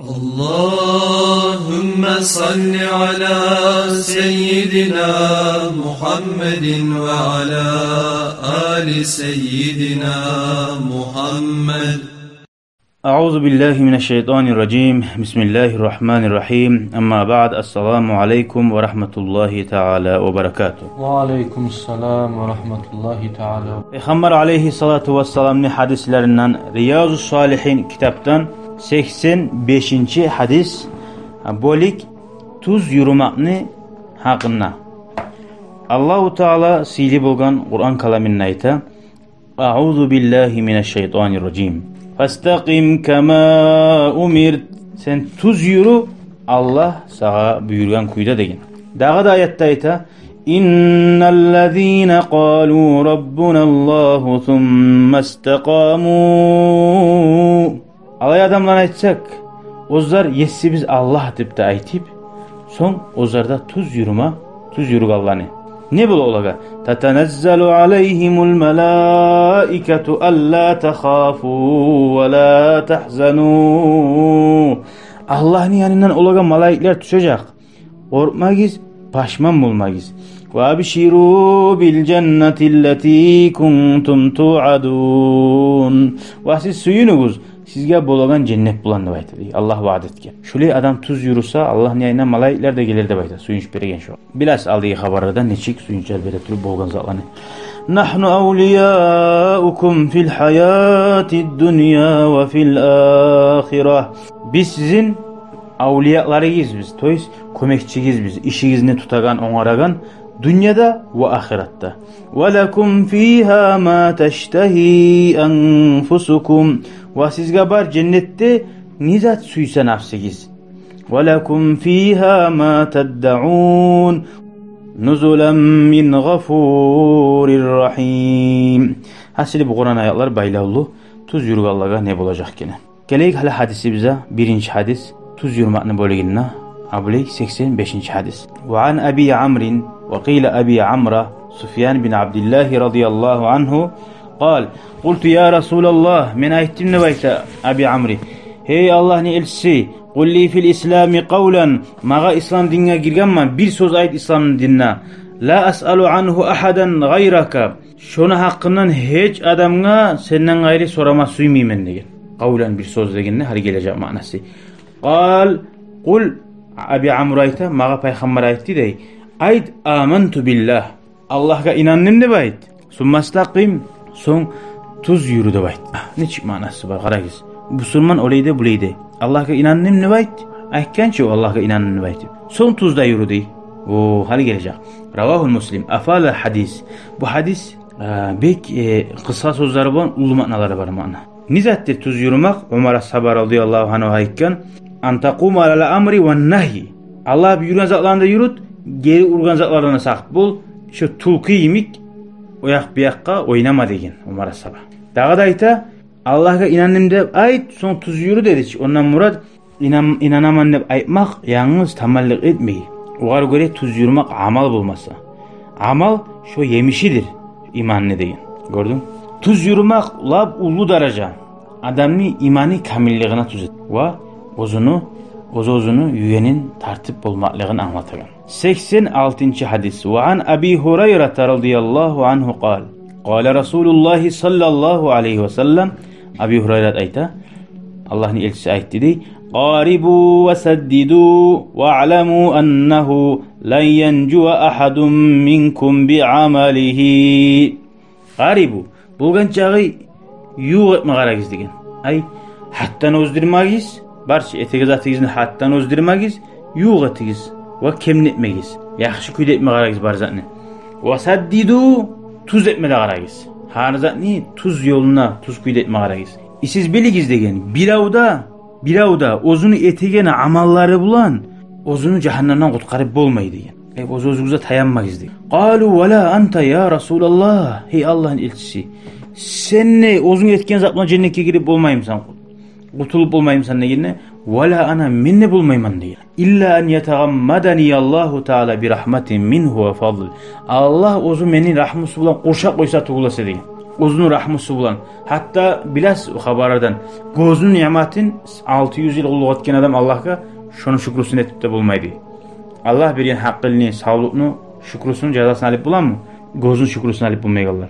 Allahümme salli ala seyyidina Muhammedin ve ala ali seyyidina Muhammed. Euzu billahi mineşşeytanirracim. Bismillahirrahmanirrahim. Amma ba'd. Esselamu aleyküm ve rahmetullahi teala ve berekatuhu. Ve aleykümselam ve rahmetullahi teala. Peygamber aleyhissalatu vesselam'ın hadislerinden Riyazu Salihin kitaptan 85. hadis bolik tuz yurmakni haqında. Allahu Teala sili bolgan Kur'an kalamini ayta. Euzu billahi mineşşeytanirracim. Fastaqim kema umirt. Sen tuz yürü Allah sağa buyurgan kuyda degin. Dağı da ayette ayta. İnnellezîne qâlû rabbunallâhu thumme istaqâmû. Alay adamlar aytsak, ozlar yessi biz Allah dip de aytip, son ozlarda tuz yürük Allah'ını. Ne bula olaga? Tatanazzalu aleyhimul melâiketu allâ tehâfû ve lâ tehzenû. Allah'ın yanından olaga malaikler düşecek. Korkmagiz, paşman bulmagiz. Ve abşirû bil cennetilleti kuntum tu'adûn. Ve siz suyunuguz. Sizge bolagan cennet bulan da baytı. Allah vaat etken. Şöyle adam tuz yürüse Allah'ın yanına malaikler de gelir de baytı. Suyunç beregen şu. Bilas aldığı haberlerden neçik suyunçlar beretürü bolgan zatlanı. Nahnu awliyaukum fil hayatid dunya ve fil ahireh. Biz sizin avliyalarıyız biz. Toys kömekçiyiz biz. İşinizni tutagan, oňaragan dünyada ve ahirette. Ve lekum fiha ma teştehi enfusukum. Ve sizge bar cennette nizat suysa nafsigiz. Ve lekum fiha ma teddaun nuzulan min gafurir rahim. Hasili bu Kur'an ayetler baylallu. Tuz yürük Allah'a ne bulacak gene. Geleyik hala hadisi bize. Birinci hadis. Tuz yürümakını bölgeğine. Abuleyk 85. hadis. Ve an Abi Amrin ve qila Abi Amra Sufyan bin Abdullah radıyallahu anhu قال قلت يا رسول الله من أيتم نبيت أبي عمري hey Allah'ın elçisi قل لي في الإسلام قولا mağa İslam dinine girganman bir söz ayet İslam dinine la as'alu anhu ahadan gayraka şonu hakkından hiç adamga senden gayri sorama suymaymen degen qawlan bir söz degenine har gelecek manası qal qul Abi Amr ayta mağa peygamber aytti dey ayt amantu billah Allah'a inandım de bayt summastaqim son tuz yürü de bayt. Neçik manası var qaragız. Musulman oleyde buleyde. Allah'a inandım ne bayt? Aytkançı Allah'a inandım ne bayt. Son tuzda yürü dey. O hali gelecek. Ravahul Muslim. Afal hadis. Bu hadis bek kısa sözleri var, ulu manaları var mana. Nizattir tuz yürümek Ömer As-Sabar radıyallahu anhu aytkan antaqum ala amri ve nahi. Allah buyuran zatlarında yürüt, geri urgan zatlarına saqt bol. Şu tulku yemik oyak biyakka oynama degen Umar As-Sabah. Dağı da ayta Allah'a inandım dep ayt son tuz yürü dedi. Ondan murad inanaman dep aytmak yalnız tamallık etmeyi. Oğar göre tuz yürümek amal bulmasa. Amal şu yemişidir imanını degen. Gördün? Tuz yürümek lab ulu daraja. Adamni imani kamilliğine tuz et. Ve ozunu yüyenin tartip bulmaklığını anlatagan. 86. hadis. Ve an Abi Hureyre radıyallahu anhu qal. Qala Resulullah sallallahu aleyhi ve sellem. Abi Hureyre ayta Allah'ın elçisi aytti dey. Qaribu ve saddidu ve a'lemu ennehu lan yencu ahadun minkum bi amalihi. Qaribu bulgan çağı yuq etme qaragız degen. Ay hattan özdirmagiz. Barça etegi zatıgizini hattan özdirmagiz. Yuq etigiz. Ve kemnetmegiz. Yaxşı kuyda etme qaragız bar zatni. Ve saddidu tuz etme de qaragız. Har zatni tuz yoluna tuz kuyda etme qaragız. Siz biligiz degen. Biravda ozunu etegene amalları bulan ozunu cehennemden qutqarib bolmaydı degen. Ozunuza tayanmagiz degen. Qalu ve la anta ya Resulallah. Hey Allah'ın elçisi. Sen ne ozunu etken zatla cennete girip bolmayımsan. Qutulup bolmayımsan degene. Wala ana minne bulmayman değil. İlla en yetegammadani Allahu Teala bir rahmetin minhu ve fadl. Allah ozu meni rahmusu bulan qoşa qoysa tuğulasa değil. Uzun rahmısı bulan. Hatta bilas habardan gözün nimetin 600 yıl uluq etken adam Allah'a şonu şükrüsün etip de bulmaydı. Allah beriyen hakkını, sağlıkını, şükrüsünün cezasını alıp bulan mı? Gözün şükrüsünü alıp bulmaygallar.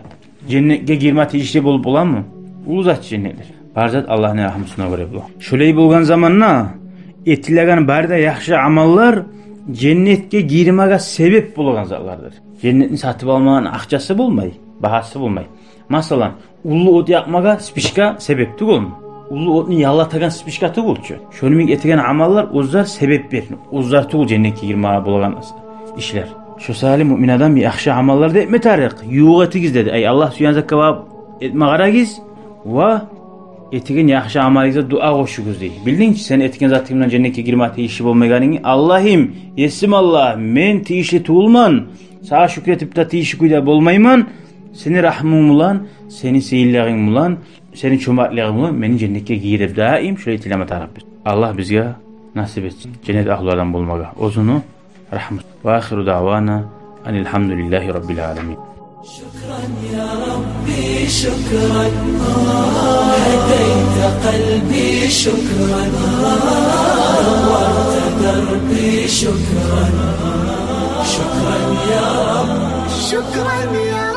Cennetke girme tecişli bulup bulan mı? Uluzat cennetdir. Barzat Allah'ın rahmısına göre bulan. Şöyle bulgan zamanla etilegan barda yaxşı amallar cennetke girmege sebep bulgan zatlardır. Cennetin satıp almanın akçası bulmay, bahası bulmay. Masalan, ulu ot yakmaga spişka sebepti olmu. Ulu otni yallatagan spişkatı olçu. Şonuming etigen amallar uzar sebep verin. Uzar tuğul cennetke girmege bulgan işler. Şu salih mümin adam bir yaxşı amallarda etme tarik. Yuğatigiz dedi. Ay Allah suyan zakka etme garagiz ve etigen yaxşı amaligizde dua koşuguz dey. Bildin ki sen etigen zatımdan cennetke girmege işi bolmaganını Allah'ım, yesim Allah, men tiyişli tuğulman. Sağa şükretip de tiyişi kuyda bolmayman. Seni rahmın bulan, seni seyirliğin bulan, seni çomartlığın bulan, meni cennetke girip daim şöyle itileme tarafbiz. Allah bizge nasip etsin. Cennet ahlulardan bulmaga. Ozunu rahmet. Ve ahiru davana enilhamdülillahi rabbil alemin. شكرا يا ربي شكرا هديت قلبي شكرا نورت دربي شكرا شكرا يا رب شكرا يا